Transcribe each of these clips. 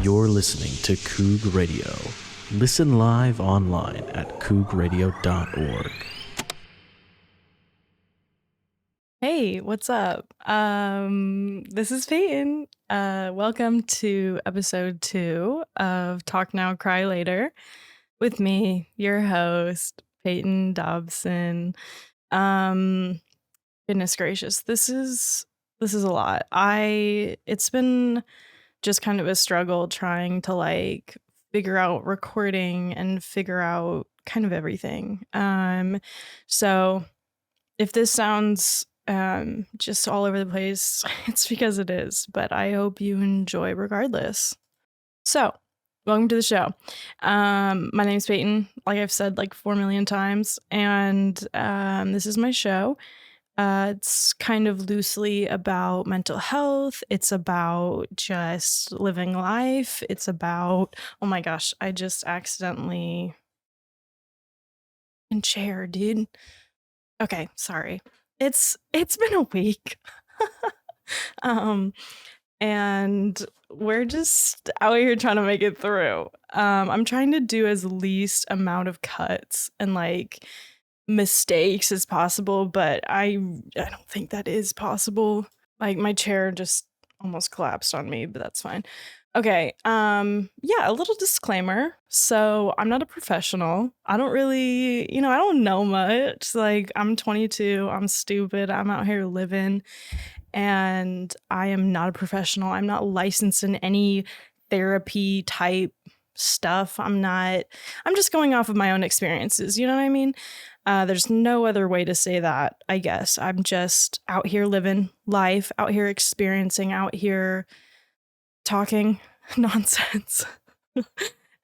You're listening to KOUG Radio. Listen live online at KOUGradio.org. Hey, what's up? This is Payton. Welcome to episode 2 of Talk Now, Cry Later with me, your host, Payton Dobson. Goodness gracious, this is a lot. It's been just kind of a struggle trying to figure out recording and figure out kind of everything. So if this sounds just all over the place, it's because it is, but I hope you enjoy regardless. So, welcome to the show. My name's Payton, like I've said 4 million times, and this is my show. It's kind of loosely about mental health. It's about just living life. It's about, oh my gosh, I just accidentally in chair, dude. Okay, sorry. It's been a week. And we're just out here trying to make it through. I'm trying to do as least amount of cuts and mistakes as possible, but I don't think that is possible. My chair just almost collapsed on me, but that's fine. Okay, yeah, a little disclaimer. So I'm not a professional. I don't really, I don't know much. I'm 22, I'm stupid, I'm out here living, and I am not a professional. I'm not licensed in any therapy type stuff. I'm just going off of my own experiences, you know what I mean? There's no other way to say that, I guess. I'm just out here living life, out here experiencing, out here talking nonsense.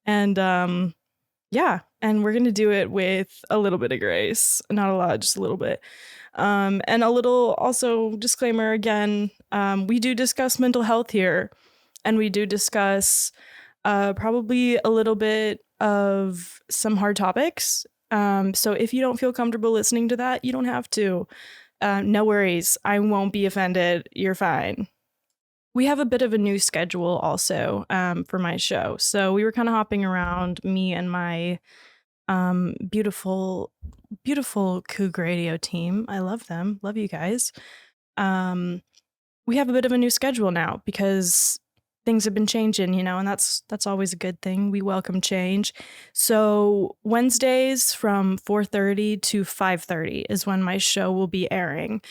And yeah, and we're gonna do it with a little bit of grace. Not a lot, just a little bit. And a little also disclaimer again, we do discuss mental health here, and we do discuss probably a little bit of some hard topics. So if you don't feel comfortable listening to that, you don't have to. No worries. I won't be offended. You're fine. We have a bit of a new schedule also for my show. So we were kind of hopping around, me and my beautiful, beautiful KOUG Radio team. I love them. Love you guys. We have a bit of a new schedule now because things have been changing, and that's always a good thing. We welcome change. So Wednesdays from 4:30 to 5:30 is when my show will be airing,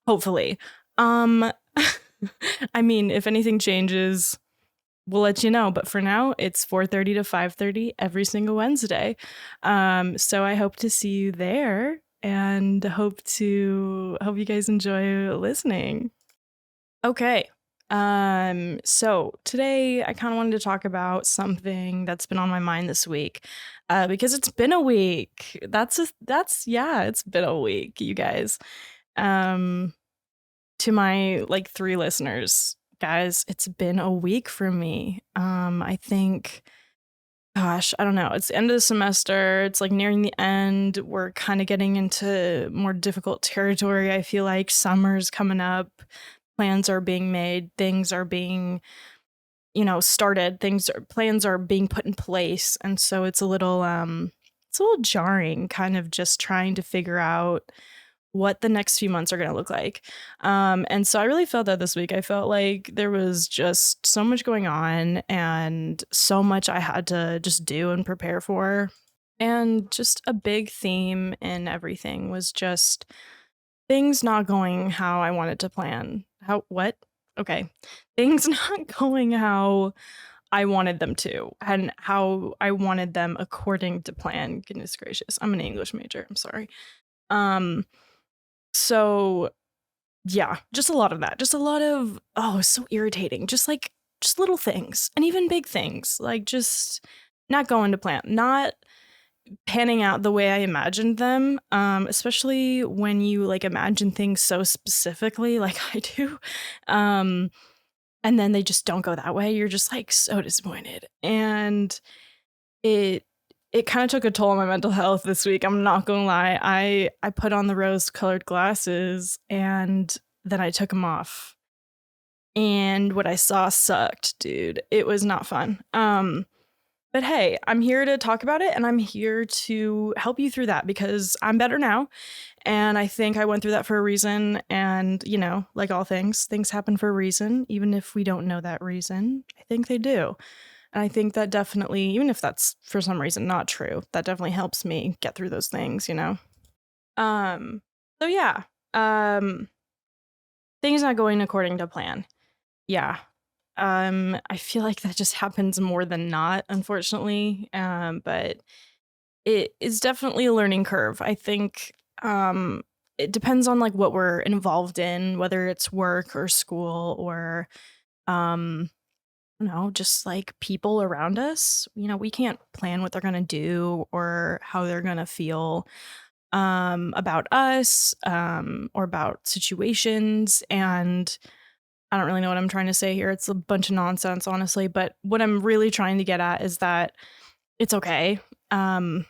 hopefully. I mean, if anything changes, we'll let you know. But for now, it's 4:30 to 5:30 every single Wednesday. So I hope to see you there, and hope you guys enjoy listening. Okay. So today I kind of wanted to talk about something that's been on my mind this week, because it's been a week. It's been a week, you guys. To my 3 listeners, guys, it's been a week for me. I think, gosh, I don't know. It's the end of the semester. It's nearing the end. We're kind of getting into more difficult territory. I feel like summer's coming up. Plans are being made, things are being, started, plans are being put in place. And so it's a little jarring, kind of just trying to figure out what the next few months are going to look like. And so I really felt that this week. I felt like there was just so much going on and so much I had to just do and prepare for. And just a big theme in everything was just things not going how I wanted to plan. Things not going how I wanted them to, and how I wanted them according to plan. Goodness gracious. I'm an English major. I'm sorry. So yeah, just a lot of that. Just a lot of, so irritating. Just little things, and even big things, just not going to plan, not panning out the way I imagined them, especially when you imagine things so specifically like I do, and then they just don't go that way. You're just so disappointed, and it kind of took a toll on my mental health this week. I'm not gonna lie. I put on the rose-colored glasses and then I took them off, and what I saw sucked, dude. It was not fun. But hey, I'm here to talk about it, and I'm here to help you through that because I'm better now. And I think I went through that for a reason. And, you know, like all things happen for a reason, even if we don't know that reason. I think they do. And I think that definitely, even if that's for some reason not true, that definitely helps me get through those things, you know? Um, so yeah. Um, things not going according to plan. Yeah. I feel like that just happens more than not, unfortunately. But it is definitely a learning curve. I think it depends on like what we're involved in, whether it's work or school or um just like people around us. You know, we can't plan what they're gonna do or how they're gonna feel about us or about situations. And I don't really know what I'm trying to say here. It's a bunch of nonsense, honestly. But what I'm really trying to get at is that it's okay. Um,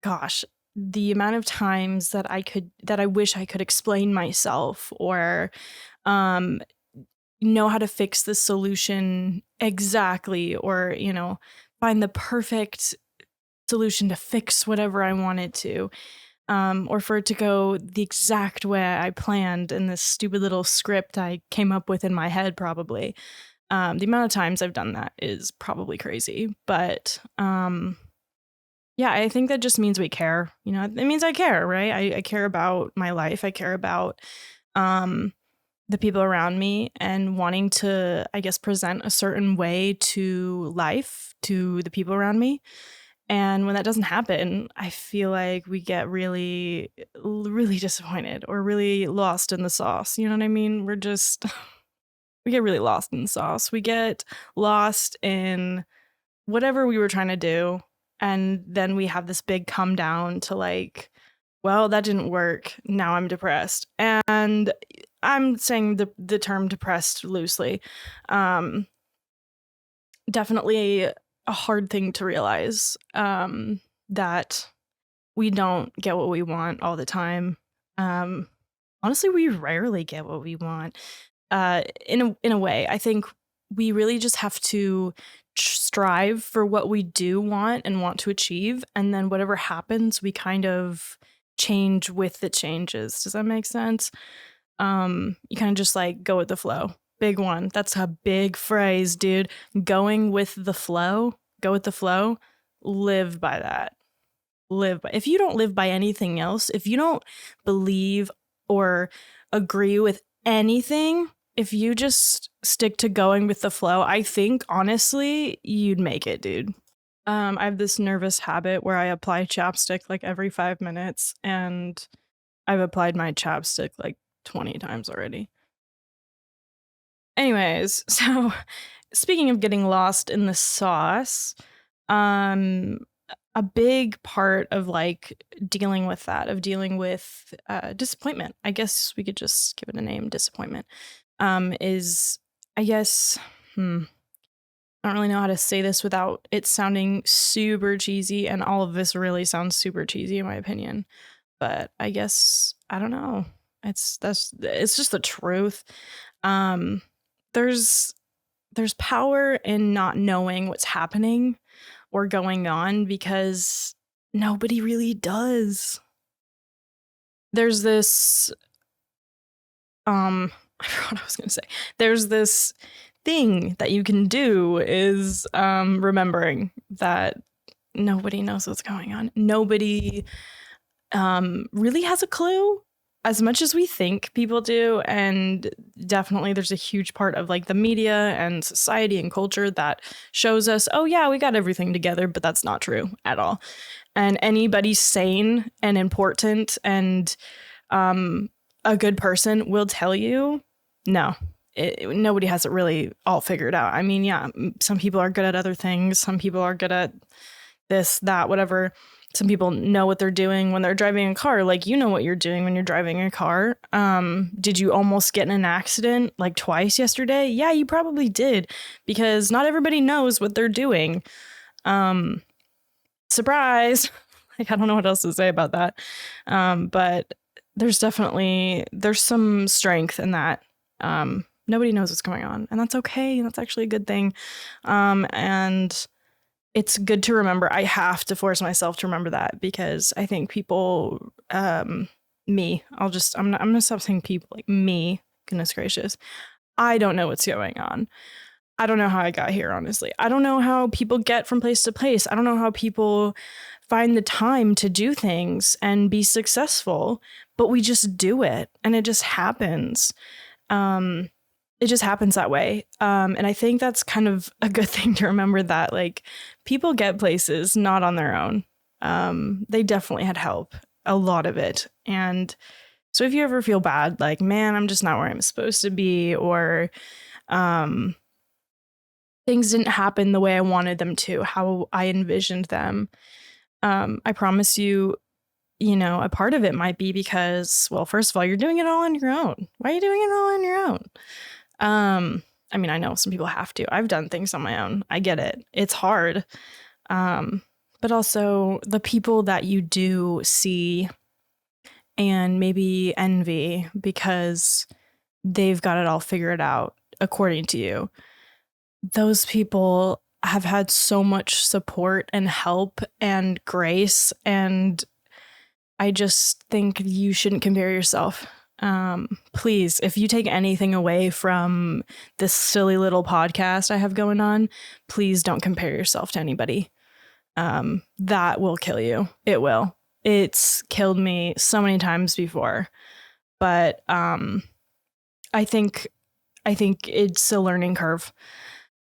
gosh, the amount of times that I wish I could explain myself or um, know how to fix the solution exactly, or, you know, find the perfect solution to fix whatever I wanted to. Or for it to go the exact way I planned in this stupid little script I came up with in my head, probably. The amount of times I've done that is probably crazy. But yeah, I think that just means we care. You know, it means I care, right? I care about my life. I care about the people around me and wanting to, I guess, present a certain way to life, to the people around me. And when that doesn't happen, I feel like we get really, really disappointed or really lost in the sauce. You know what I mean? We get really lost in the sauce. We get lost in whatever we were trying to do. And then we have this big come down to like, well, that didn't work. Now I'm depressed. And I'm saying the term depressed loosely. Um, Definitely a hard thing to realize, that we don't get what we want all the time. Um, Honestly, we rarely get what we want. In a way, I think we really just have to strive for what we do want and want to achieve, and then whatever happens, we kind of change with the changes. Does that make sense? You kind of just like go with the flow. Big one. That's a big phrase, dude. Going with the flow. Go with the flow. Live by that. Live by. If you don't live by anything else, if you don't believe or agree with anything, if you just stick to going with the flow, I think honestly you'd make it, dude. I have this nervous habit where I apply chapstick like every 5 minutes, and I've applied my chapstick like 20 times already. Anyways, so speaking of getting lost in the sauce, um, a big part of like dealing with that, of dealing with disappointment, I guess we could just give it a name, disappointment, is, I guess, I don't really know how to say this without it sounding super cheesy, and all of this really sounds super cheesy in my opinion. But I guess I don't know. It's just the truth. Um, there's there's power in not knowing what's happening or going on because nobody really does. There's this I forgot what I was gonna say. There's this thing that you can do is remembering that nobody knows what's going on. Nobody really has a clue as much as we think people do. And definitely there's a huge part of like the media and society and culture that shows us, oh yeah, we got everything together, but that's not true at all. And anybody sane and important and a good person will tell you, no, nobody has it really all figured out. I mean, yeah, some people are good at other things. Some people are good at this, that, whatever. Some people know what they're doing when they're driving a car. Like, you know what you're doing when you're driving a car. Did you almost get in an accident like twice yesterday? Yeah, you probably did, because not everybody knows what they're doing. Surprise. Like, I don't know what else to say about that. But there's some strength in that. Nobody knows what's going on, and that's okay. That's actually a good thing. And it's good to remember. I have to force myself to remember that, because I think people, me, I'm gonna stop saying people, like me, goodness gracious. I don't know what's going on. I don't know how I got here, honestly. I don't know how people get from place to place. I don't know how people find the time to do things and be successful, but we just do it, and it just happens. It just happens that way. And I think that's kind of a good thing to remember, that like people get places not on their own. They definitely had help, a lot of it. And so if you ever feel bad, like, man, I'm just not where I'm supposed to be, or things didn't happen the way I wanted them to, how I envisioned them, I promise you, a part of it might be because, well, first of all, you're doing it all on your own. Why are you doing it all on your own? I mean, I know some people have to. I've done things on my own. I get it. It's hard. But also the people that you do see and maybe envy because they've got it all figured out according to you. Those people have had so much support and help and grace, and I just think you shouldn't compare yourself. Please, if you take anything away from this silly little podcast I have going on, please don't compare yourself to anybody. That will kill you. It will. It's killed me so many times before, but I think it's a learning curve.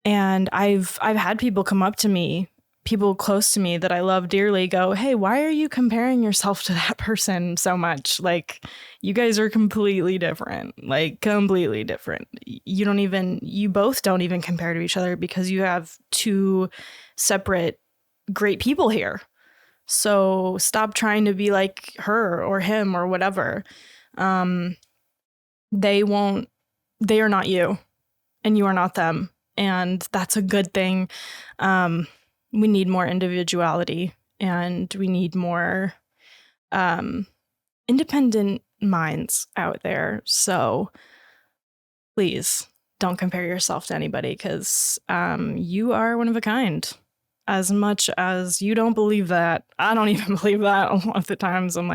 And I've had people come up to me, people close to me that I love dearly, go, "Hey, why are you comparing yourself to that person so much? Like, you guys are completely different, like completely different. You both don't even compare to each other, because you have two separate great people here. So stop trying to be like her or him or whatever. They are not you, and you are not them. And that's a good thing. We need more individuality, and we need more independent minds out there. So please don't compare yourself to anybody, because you are one of a kind. As much as you don't believe that, I don't even believe that a lot of the times. I'm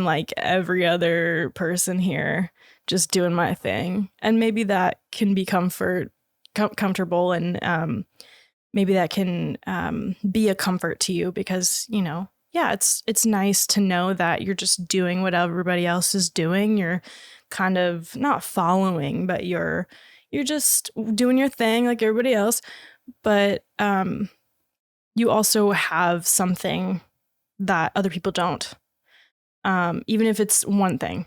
like every other person here, just doing my thing. And maybe that can be comfortable, and maybe that can be a comfort to you, because it's nice to know that you're just doing what everybody else is doing. You're kind of not following, but you're just doing your thing like everybody else. But you also have something that other people don't. Even if it's one thing,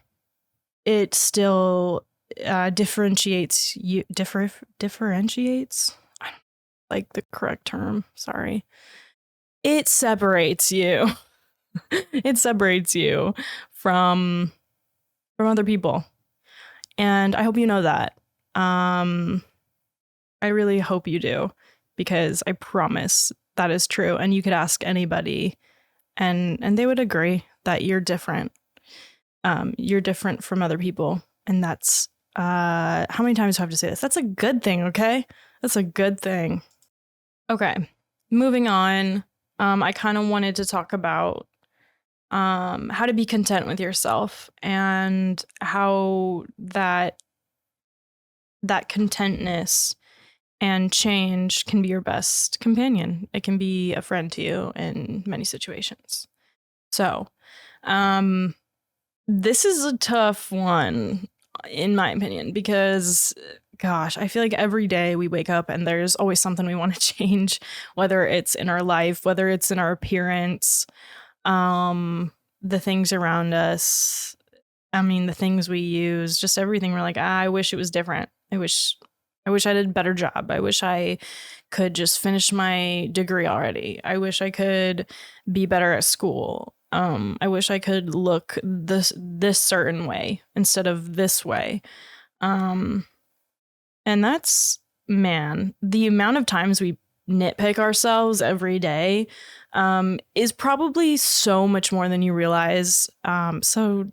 it still differentiates you. Differentiates? I don't like the correct term. Sorry. It separates you. It separates you from other people. And I hope you know that. I really hope you do, because I promise that is true. And you could ask anybody, and they would agree that you're different. You're different from other people. And that's, how many times do I have to say this? That's a good thing, okay? That's a good thing. Okay, moving on. I kind of wanted to talk about how to be content with yourself, and how that contentness and change can be your best companion. It can be a friend to you in many situations. So, this is a tough one, in my opinion, because, gosh, I feel like every day we wake up and there's always something we want to change, whether it's in our life, whether it's in our appearance, the things around us. I mean, the things we use, just everything. We're like, I wish it was different. I wish I did a better job. I wish I could just finish my degree already. I wish I could be better at school. I wish I could look this certain way instead of this way. And that's, man, the amount of times we nitpick ourselves every day is probably so much more than you realize. So,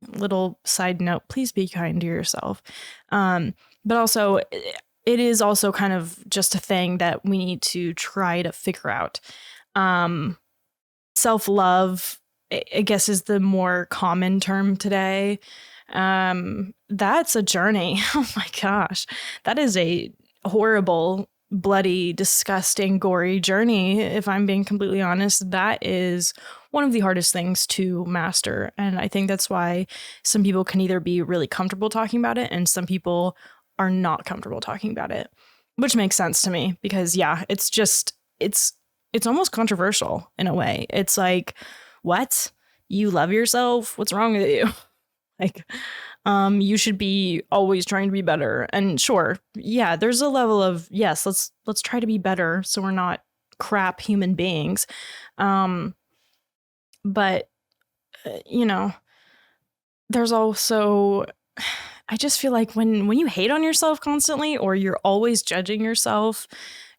Little side note, please be kind to yourself. But also, it is also kind of just a thing that we need to try to figure out. Self-love, I guess, is the more common term today. That's a journey. Oh my gosh. That is a horrible, bloody, disgusting, gory journey. If I'm being completely honest, that is one of the hardest things to master. And I think that's why some people can either be really comfortable talking about it and some people are not comfortable talking about it, which makes sense to me because, yeah, it's almost controversial in a way. It's like, what? You love yourself? What's wrong with you? Like, you should be always trying to be better. And sure, yeah, there's a level of, yes, let's try to be better so we're not crap human beings. But you know, there's also, I just feel like when you hate on yourself constantly or you're always judging yourself,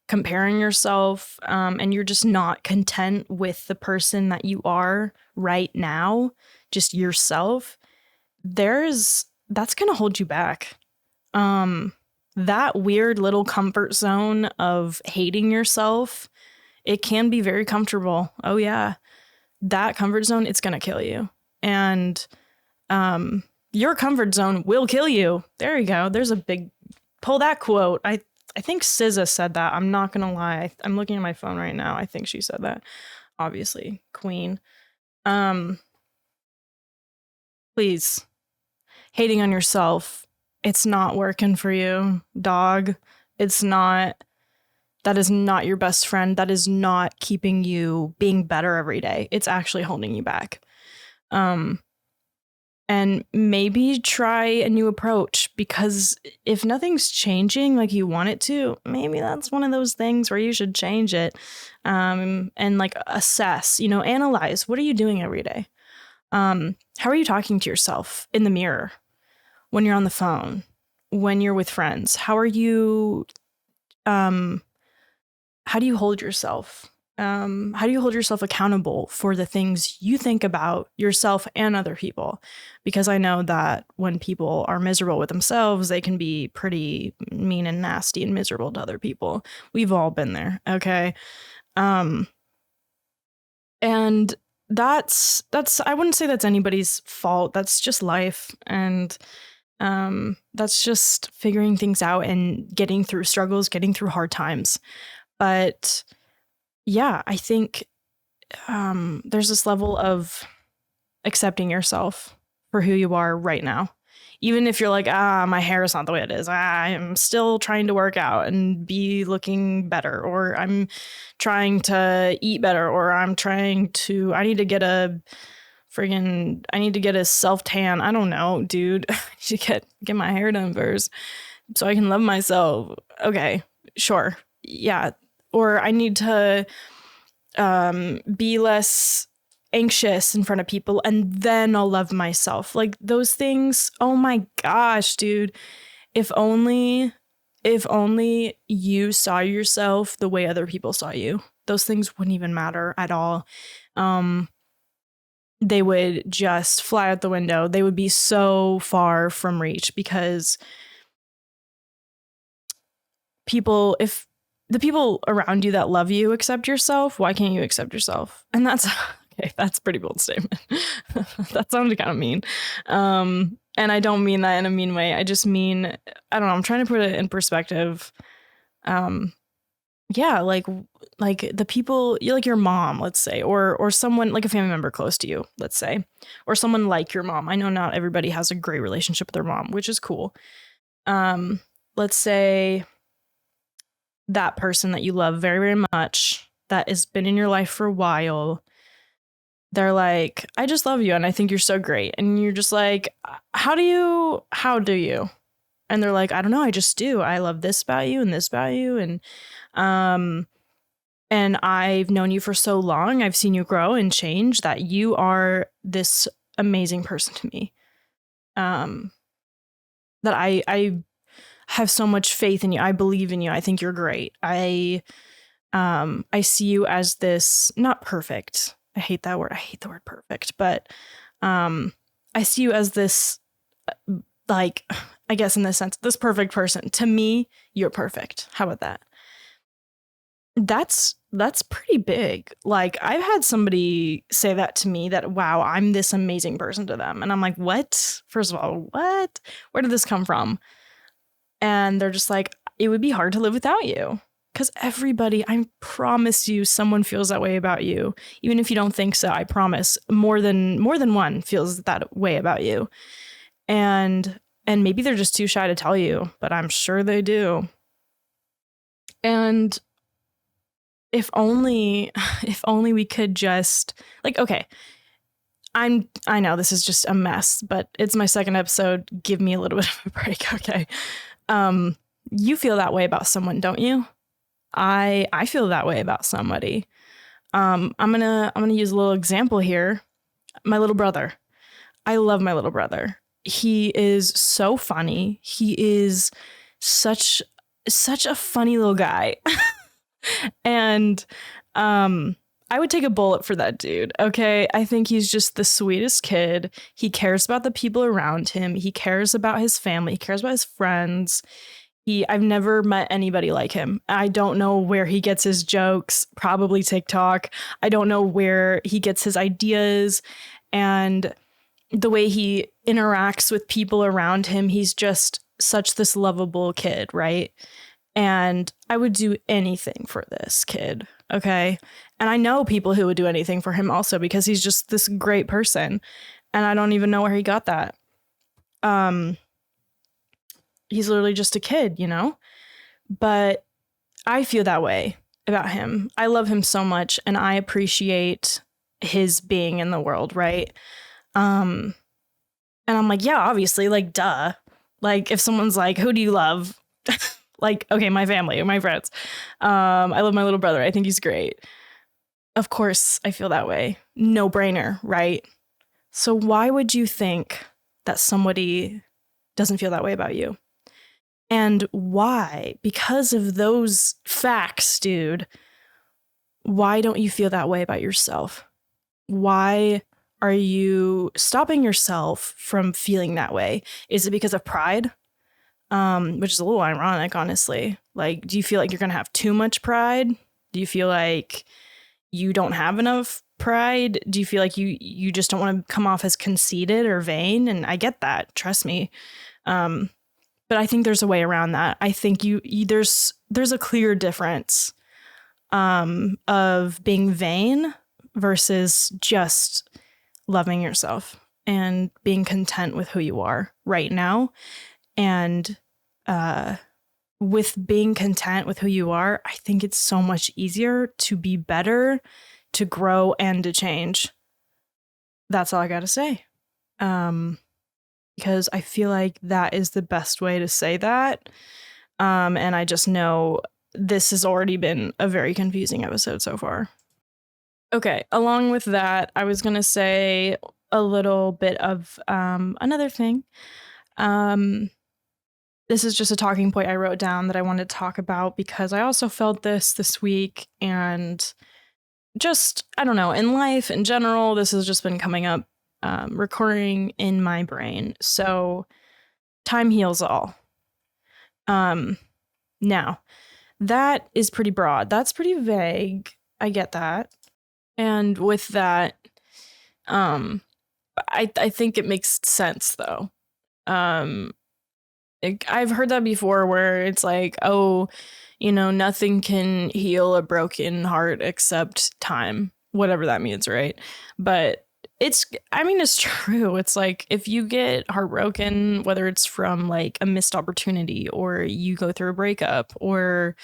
comparing yourself, and you're just not content with the person that you are right now, just yourself, that's going to hold you back. That weird little comfort zone of hating yourself, it can be very comfortable. Oh yeah. That comfort zone, it's going to kill you. And your comfort zone will kill you. There you go. There's a big, pull that quote. I think SZA said that. I'm not going to lie. I'm looking at my phone right now. I think she said that. Obviously, Queen. Please, hating on yourself, it's not working for you, dog. It's not. That is not your best friend. That is not keeping you being better every day. It's actually holding you back. And maybe try a new approach, because if nothing's changing like you want it to, maybe that's one of those things where you should change it. And like assess, analyze, what are you doing every day? How are you talking to yourself in the mirror, when you're on the phone, when you're with friends? How do you hold yourself? How do you hold yourself accountable for the things you think about yourself and other people? Because I know that when people are miserable with themselves, they can be pretty mean and nasty and miserable to other people. We've all been there, okay? And that's I wouldn't say that's anybody's fault. That's just life. And that's just figuring things out and getting through struggles, getting through hard times. But yeah, I think there's this level of accepting yourself for who you are right now. Even if you're like, my hair is not the way it is. I'm still trying to work out and be looking better, or I'm trying to eat better, or I need to get a self tan. I don't know, dude. I need to get my hair done first so I can love myself. Okay, sure. Yeah. Or I need to be less anxious in front of people, and then I'll love myself. Like those things, oh my gosh, dude. If only you saw yourself the way other people saw you, those things wouldn't even matter at all. They would just fly out the window. They would be so far from reach, because if the people around you that love you accept yourself, why can't you accept yourself? And that's okay. That's a pretty bold statement. That sounded kind of mean. And I don't mean that in a mean way. I just mean, I don't know. I'm trying to put it in perspective. Yeah, like the people, like your mom, let's say, or someone like a family member close to you, let's say, or someone like your mom. I know not everybody has a great relationship with their mom, which is cool. Let's say that person that you love very, very much, that has been in your life for a while, they're like, I just love you and I think you're so great. And you're just like, how do you? And they're like, I don't know, I just do. I love this about you and this about you. And I've known you for so long. I've seen you grow and change, that you are this amazing person to me. That I have so much faith in you. I believe in you. I think you're great. I see you as this, not perfect. I hate that word. I hate the word perfect, but I I see you as this, like, I guess in this sense, this perfect person. To me, you're perfect. How about that? That's pretty big. Like, I've had somebody say that to me, that, wow, I'm this amazing person to them. And I'm like, what? First of all, what? Where did this come from? And they're just like, it would be hard to live without you. Because everybody, I promise you, someone feels that way about you. Even if you don't think so, I promise, more than one feels that way about you. And maybe they're just too shy to tell you, but I'm sure they do. And if only we could just, like, okay, I know this is just a mess, but it's my second episode. Give me a little bit of a break, okay? You feel that way about someone, don't you? I feel that way about somebody. I'm gonna use a little example here. My little brother. I love my little brother. He is so funny. He is such a funny little guy. And I would take a bullet for that dude, okay? I think he's just the sweetest kid. He cares about the people around him. He cares about his family. He cares about his friends. I've never met anybody like him. I don't know where he gets his jokes, probably TikTok. I don't know where he gets his ideas, and the way he interacts with people around him. He's just such this lovable kid, right? And I would do anything for this kid, okay? And I know people who would do anything for him also, because he's just this great person. And I don't even know where he got that. He's literally just a kid, you know? But I feel that way about him. I love him so much, and I appreciate his being in the world, right? And I'm like, yeah, obviously, like, duh. Like, if someone's like, who do you love? Like, okay, my family, my friends. I love my little brother. I think he's great. Of course, I feel that way. No brainer, right? So why would you think that somebody doesn't feel that way about you? And why? Because of those facts, dude, why don't you feel that way about yourself? Why are you stopping yourself from feeling that way? Is it because of pride? Which is a little ironic, honestly. Like, do you feel like you're going to have too much pride? Do you feel like you don't have enough pride? Do you feel like you just don't want to come off as conceited or vain? And I get that, trust me. But I think there's a way around that. I think there's a clear difference of being vain versus just loving yourself and being content with who you are right now. And with being content with who you are, I think it's so much easier to be better, to grow, and to change. That's all I got to say. Because I feel like that is the best way to say that. And I just know this has already been a very confusing episode so far. Okay, along with that, I was going to say a little bit of another thing. This is just a talking point I wrote down that I wanted to talk about because I also felt this week, and just, I don't know, in life in general, this has just been coming up, recurring in my brain. So time heals all. Now, that is pretty broad. That's pretty vague. I get that. And with that, I think it makes sense, though. I've heard that before, where it's like, oh, you know, nothing can heal a broken heart except time, whatever that means, right? But it's true. It's like, if you get heartbroken, whether it's from like a missed opportunity, or you go through a breakup, or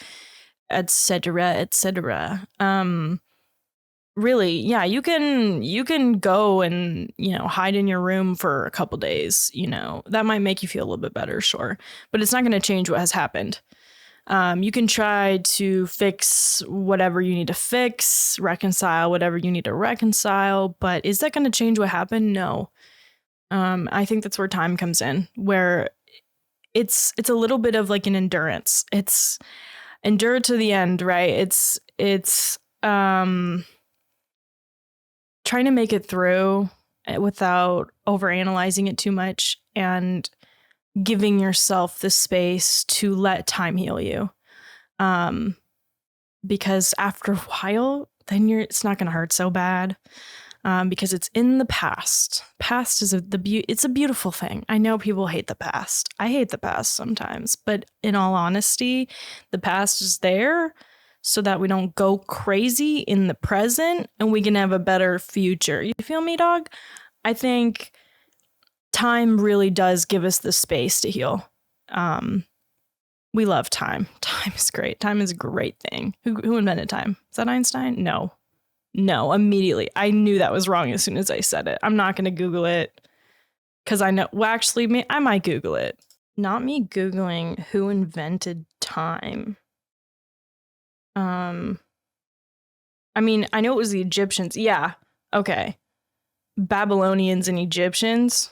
et cetera, really, yeah, you can go and, you know, hide in your room for a couple days. You know, that might make you feel a little bit better, sure, but it's not going to change what has happened. You can try to fix whatever you need to fix, reconcile whatever you need to reconcile, but is that going to change what happened? No. I think that's where time comes in, where it's a little bit of like an endurance. It's endure to the end, right? It's trying to make it through without overanalyzing it too much, and giving yourself the space to let time heal you. Because after a while, then it's not going to hurt so bad. Because it's in the past. Past is it's a beautiful thing. I know people hate the past. I hate the past sometimes, but in all honesty, the past is there so that we don't go crazy in the present and we can have a better future. You feel me, dog? I think time really does give us the space to heal. We love time. Time is great. Time is a great thing. Who invented time? Is that Einstein? No, immediately. I knew that was wrong as soon as I said it. I'm not going to Google it because I know. Well, actually, I might Google it. Not me Googling who invented time. I mean, I know it was the Egyptians. Yeah. Okay. Babylonians and Egyptians.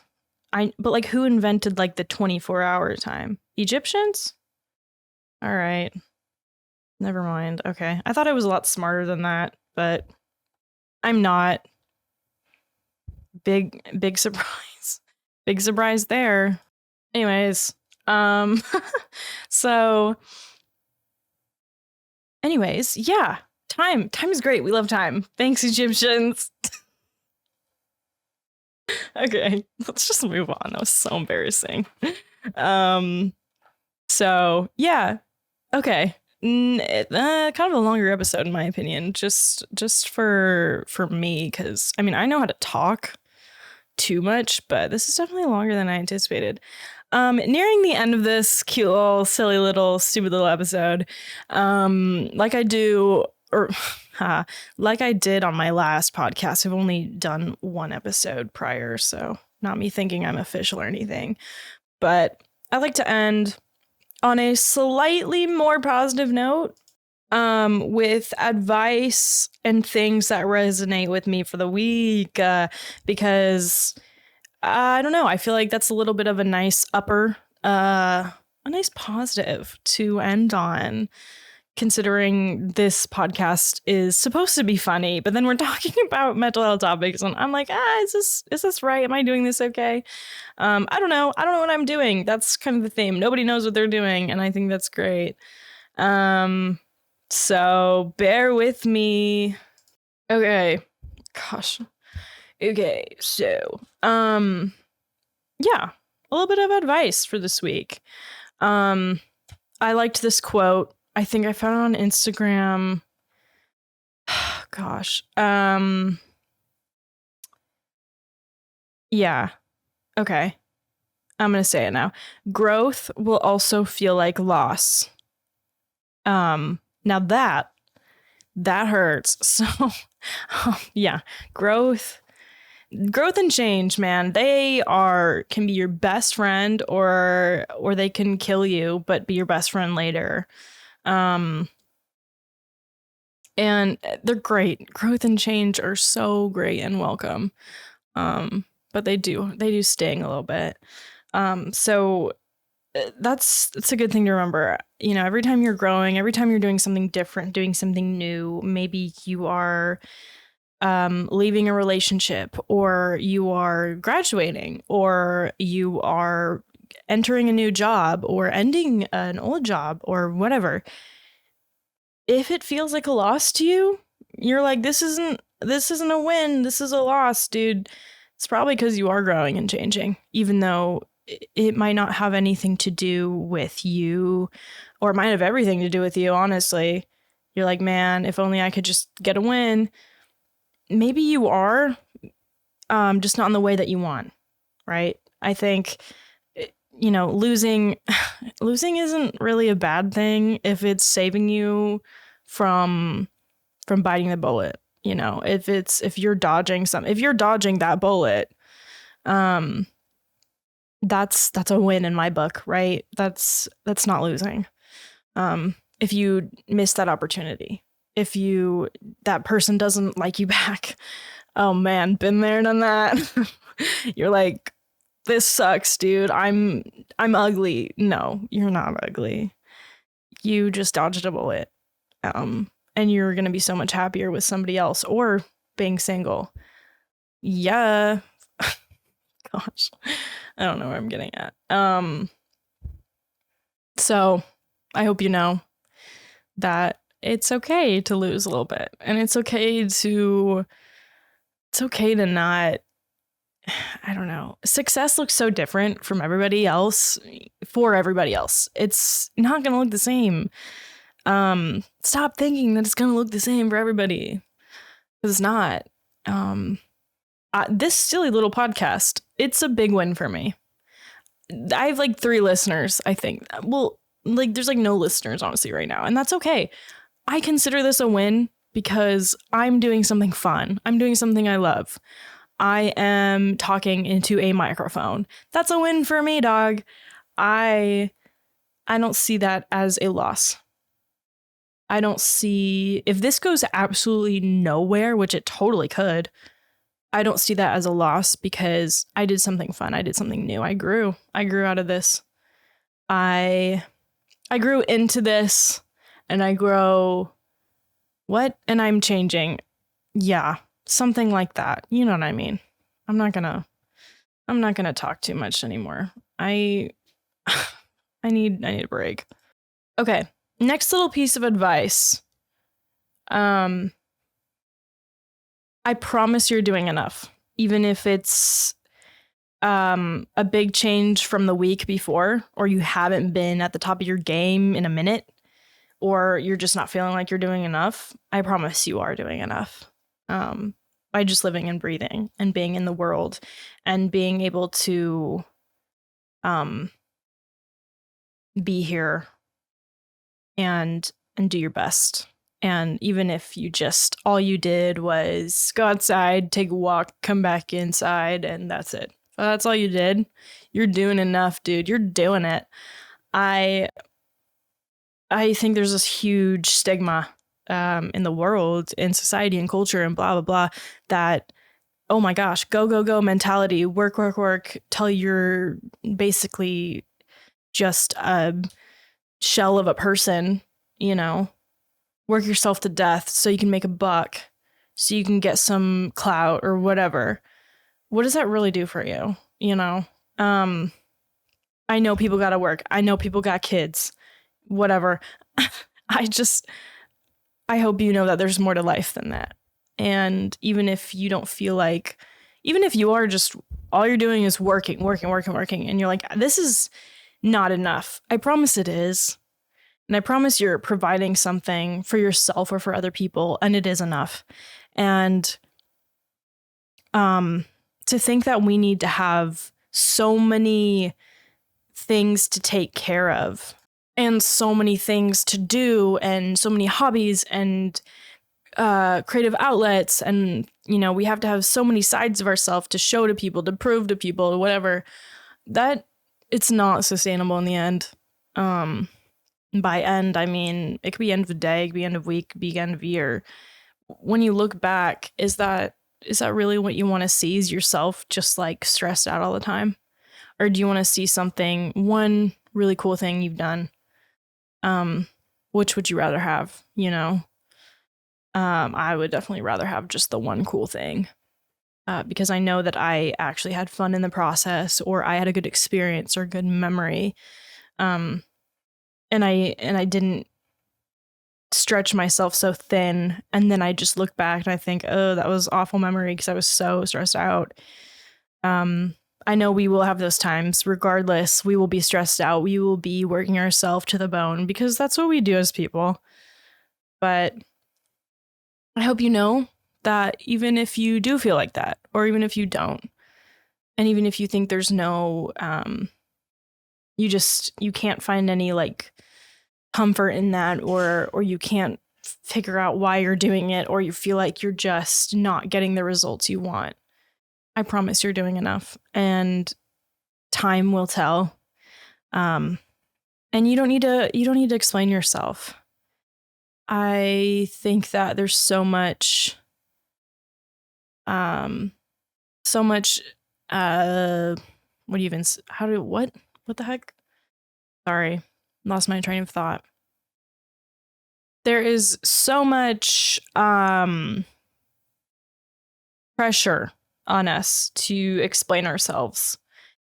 But like, who invented like the 24-hour time? Egyptians? All right. Never mind. Okay. I thought I was a lot smarter than that, but I'm not. Big surprise. Big surprise there. Anyways, so anyways, yeah. Time is great. We love time. Thanks, Egyptians. Okay, let's just move on. That was so embarrassing. So yeah. Okay. Kind of a longer episode in my opinion, just for me, because I mean, I know how to talk too much, but this is definitely longer than I anticipated. Nearing the end of this cute little silly little stupid little episode, like I do, or like I did on my last podcast, I've only done one episode prior, so not me thinking I'm official or anything, but I like to end on a slightly more positive note, with advice and things that resonate with me for the week, because I don't know, I feel like that's a little bit of a nice a nice positive to end on, considering this podcast is supposed to be funny, but then we're talking about mental health topics and I'm like, is this right? Am I doing this okay? I don't know what I'm doing. That's kind of the theme. Nobody knows what they're doing, and I think that's great. So bear with me. Okay. Gosh. Okay, so yeah, a little bit of advice for this week. I liked this quote. I think I found it on Instagram. Gosh. Yeah. Okay. I'm going to say it now. Growth will also feel like loss. Now that hurts. So, yeah, growth and change, man. They can be your best friend, or they can kill you, but be your best friend later. And they're great. Growth and change are so great and welcome. But they do sting a little bit. So that's a good thing to remember. You know, every time you're growing, every time you're doing something different, doing something new, maybe you are leaving a relationship, or you are graduating, or you are entering a new job, or ending an old job, or whatever. If it feels like a loss to you, you're like, this isn't a win, this is a loss, dude. It's probably because you are growing and changing, even though it might not have anything to do with you, or it might have everything to do with you, honestly. You're like, man, if only I could just get a win. Maybe you are, just not in the way that you want, right? I think, you know, losing isn't really a bad thing if it's saving you from biting the bullet. You know, if you're dodging that bullet, that's a win in my book, right? That's not losing. If you miss that opportunity, if that person doesn't like you back, oh man, been there, done that. You're like, this sucks, dude. I'm ugly. No, you're not ugly. You just dodged a bullet. And you're going to be so much happier with somebody else, or being single. Yeah, gosh. I don't know where I'm getting at. So I hope you know that it's okay to lose a little bit, and it's okay to not, I don't know. Success looks so different from everybody else for everybody else. It's not going to look the same. Stop thinking that it's going to look the same for everybody, because it's not. This silly little podcast, it's a big win for me. I have like 3 listeners, I think. Well, like there's like no listeners honestly right now, and that's okay. I consider this a win because I'm doing something fun. I'm doing something I love. I am talking into a microphone. That's a win for me, dog. I don't see that as a loss. I don't see, if this goes absolutely nowhere, which it totally could, I don't see that as a loss because I did something fun. I did something new. I grew out of this. I grew into this, and I grow what? And I'm changing. Yeah, something like that. You know what I mean? I'm not gonna talk too much anymore. I need a break. Okay. Next little piece of advice. I promise you're doing enough. Even if it's a big change from the week before, or you haven't been at the top of your game in a minute, or you're just not feeling like you're doing enough, I promise you are doing enough. By just living and breathing and being in the world and being able to be here and do your best. And even if you just, all you did was go outside, take a walk, come back inside, and that's it. If that's all you did, you're doing enough, dude. You're doing it. I think there's this huge stigma in the world, in society and culture and blah, blah, blah, that, oh my gosh, go, go, go mentality, work, work, work, till you're basically just a shell of a person, you know, work yourself to death so you can make a buck, so you can get some clout or whatever. What does that really do for you? You know, I know people got to work. I know people got kids, whatever. I hope you know that there's more to life than that. And even if you don't feel like, even if you are just, all you're doing is working, and you're like, this is not enough. I promise it is. And I promise you're providing something for yourself or for other people, and it is enough. And to think that we need to have so many things to take care of and so many things to do and so many hobbies and creative outlets, and you know, we have to have so many sides of ourselves to show to people, to prove to people, whatever, that it's not sustainable in the end. By end, I mean, it could be end of the day, it could be end of week, it could be end of year. When you look back, is that really what you want to see, is yourself just like stressed out all the time? Or do you want to see something, one really cool thing you've done? Which would you rather have, you know? I would definitely rather have just the one cool thing, because I know that I actually had fun in the process, or I had a good experience or a good memory. And I didn't stretch myself so thin, and then I just look back and I think, oh, that was awful memory because I was so stressed out. I know we will have those times. Regardless, we will be stressed out. We will be working ourselves to the bone because that's what we do as people. But I hope you know that even if you do feel like that, or even if you don't, and even if you think there's no, you can't find any like comfort in that, or you can't figure out why you're doing it, or you feel like you're just not getting the results you want, I promise you're doing enough, and time will tell. And you don't need to explain yourself. I think that there's so much what the heck? Sorry, lost my train of thought. There is so much pressure on us to explain ourselves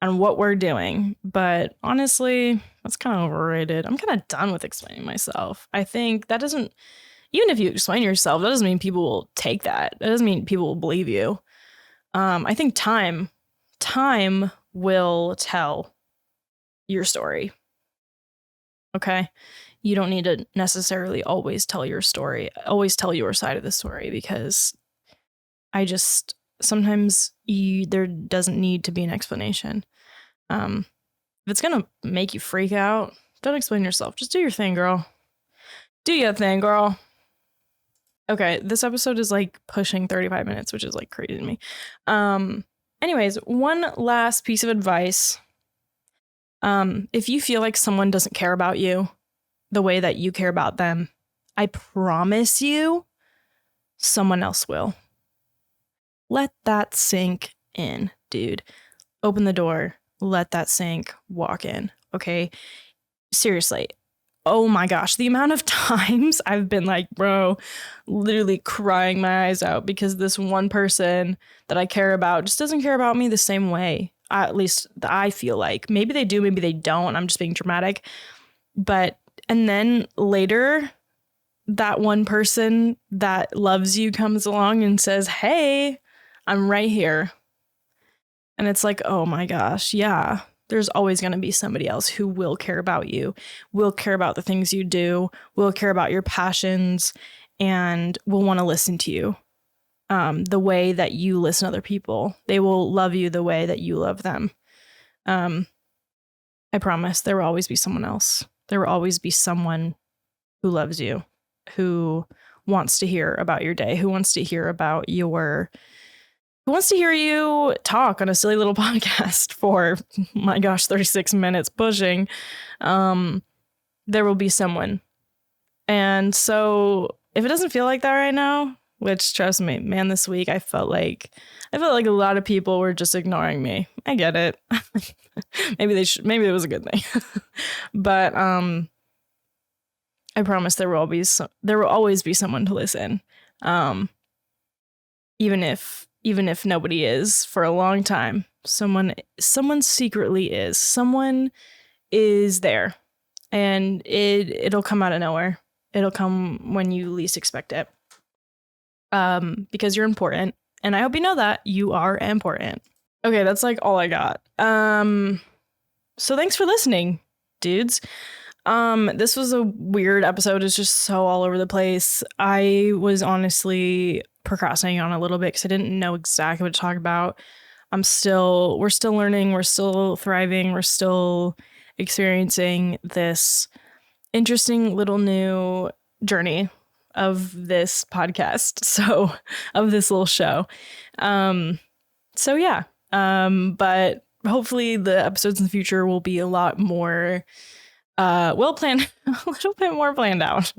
and what we're doing. But honestly, that's kind of overrated. I'm kind of done with explaining myself. I think that doesn't, even if you explain yourself, that doesn't mean people will take that. That doesn't mean people will believe you. I think time will tell your story. Okay? You don't need to necessarily always tell your story, always tell your side of the story, because sometimes there doesn't need to be an explanation. If it's gonna make you freak out, don't explain yourself. Just do your thing, girl. Do your thing, girl. Okay, this episode is like pushing 35 minutes, which is like crazy to me. Anyways, one last piece of advice. If you feel like someone doesn't care about you the way that you care about them, I promise you, someone else will. Let that sink in, dude. Open the door. Let that sink. Walk in. Okay? Seriously. Oh my gosh. The amount of times I've been like, bro, literally crying my eyes out because this one person that I care about just doesn't care about me the same way. At least I feel like. Maybe they do, maybe they don't. I'm just being dramatic. And then later, that one person that loves you comes along and says, hey, I'm right here. And it's like, oh my gosh, yeah, there's always going to be somebody else who will care about you, will care about the things you do, will care about your passions, and will want to listen to you the way that you listen to other people. They will love you the way that you love them. I promise there will always be someone else. There will always be someone who loves you, who wants to hear about your day, who wants to hear about who wants to hear you talk on a silly little podcast for, my gosh, 36 minutes pushing. There will be someone. And so if it doesn't feel like that right now, which trust me, man, this week I felt like a lot of people were just ignoring me. I get it. Maybe it was a good thing. But I promise there will always be someone to listen. Even if nobody is for a long time, someone secretly is. Someone is there, and it'll come out of nowhere. It'll come when you least expect it. Because you're important, and I hope you know that you are important. Okay, that's like all I got. So thanks for listening, dudes. This was a weird episode. It's just so all over the place. I was honestly procrastinating on a little bit because I didn't know exactly what to talk about. We're still learning, we're still thriving, we're still experiencing this interesting little new journey of this podcast. So of this little show. So yeah. But hopefully the episodes in the future will be a lot more well planned, a little bit more planned out.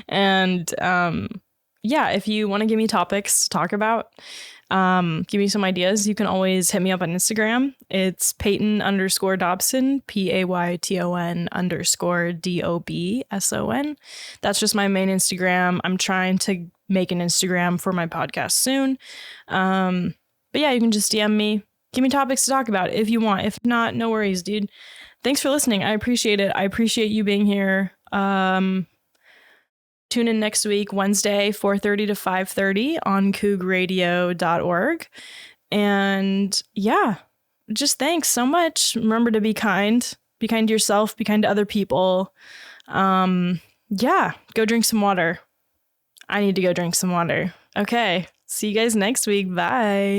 And yeah, if you want to give me topics to talk about, give me some ideas, you can always hit me up on Instagram. It's Payton_Dobson, Payton_DOBSON. That's just my main Instagram. I'm trying to make an Instagram for my podcast soon. But yeah, you can just DM me. Give me topics to talk about if you want. If not, no worries, dude. Thanks for listening. I appreciate it. I appreciate you being here. Tune in next week, Wednesday, 4:30 to 5:30 on KOUGradio.org. And yeah, just thanks so much. Remember to be kind. Be kind to yourself. Be kind to other people. Yeah, go drink some water. I need to go drink some water. Okay, see you guys next week. Bye.